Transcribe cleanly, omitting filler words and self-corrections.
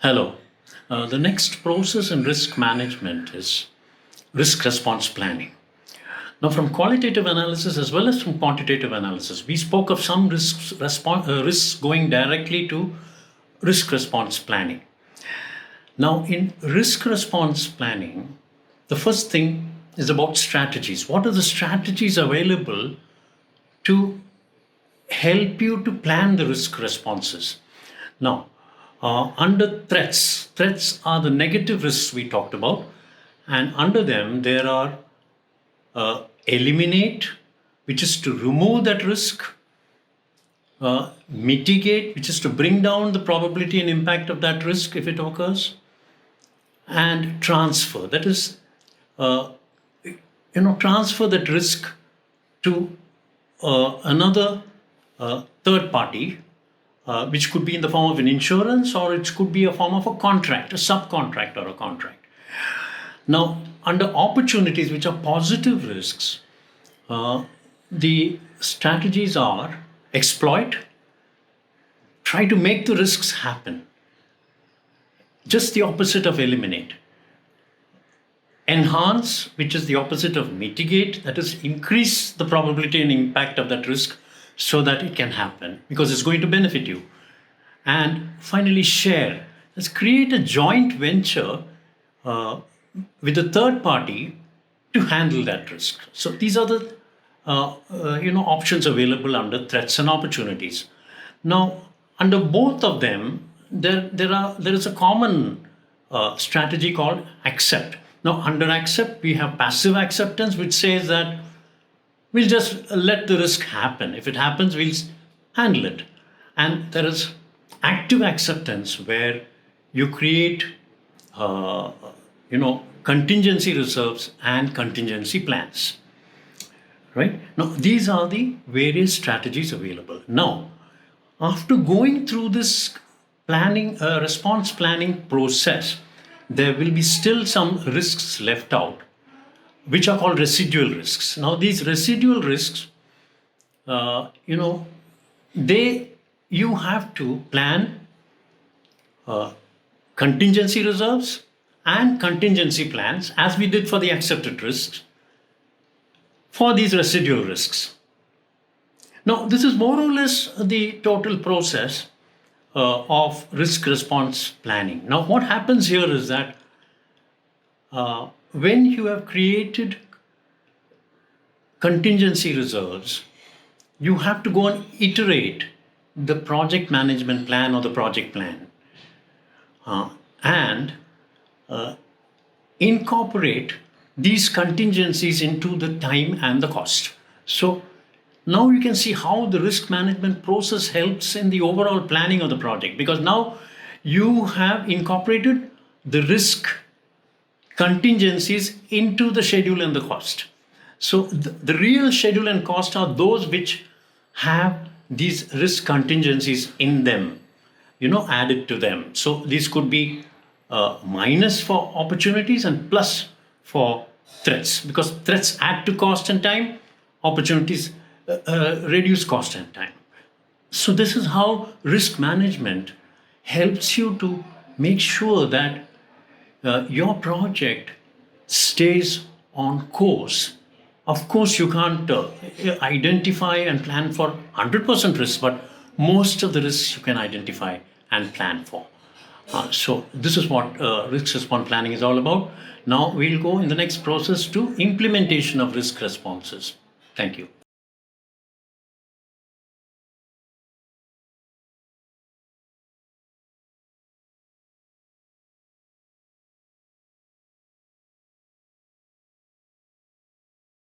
Hello. The next process in risk management is risk response planning. Now, from qualitative analysis as well as from quantitative analysis, we spoke of some risks going directly to risk response planning. Now, in risk response planning, the first thing is about strategies. What are the strategies available to help you to plan the risk responses? Now, under threats are the negative risks we talked about, and under them there are eliminate, which is to remove that risk, mitigate, which is to bring down the probability and impact of that risk if it occurs, and transfer, that is, transfer that risk to another third party, which could be in the form of an insurance or it could be a form of a contract, a subcontract or a contract. Now, under opportunities, which are positive risks, the strategies are exploit, try to make the risks happen, just the opposite of eliminate. Enhance, which is the opposite of mitigate, that is, increase the probability and impact of that risk so that it can happen because it's going to benefit you. And finally, share. Let's create a joint venture with a third party to handle that risk. So these are the options available under threats and opportunities. Now, under both of them, there is a common strategy called accept. Now, under accept, we have passive acceptance, which says that we'll just let the risk happen. If it happens, we'll handle it. And there is active acceptance, where you create, contingency reserves and contingency plans. Right? Now, these are the various strategies available. Now, after going through this response planning process, there will be still some risks left out, which are called residual risks. Now, these residual risks, you have to plan contingency reserves and contingency plans, as we did for the accepted risks, for these residual risks. Now, this is more or less the total process of risk response planning. Now, what happens here is that when you have created contingency reserves, you have to go and iterate the project management plan or the project plan and incorporate these contingencies into the time and the cost. So now you can see how the risk management process helps in the overall planning of the project, because now you have incorporated the risk contingencies into the schedule and the cost. So the real schedule and cost are those which have these risk contingencies in them, added to them. So these could be minus for opportunities and plus for threats, because threats add to cost and time, opportunities reduce cost and time. So this is how risk management helps you to make sure that your project stays on course. Of course, you can't identify and plan for 100% risks, but most of the risks you can identify and plan for. So this is what risk response planning is all about. Now we'll go in the next process to implementation of risk responses. Thank you.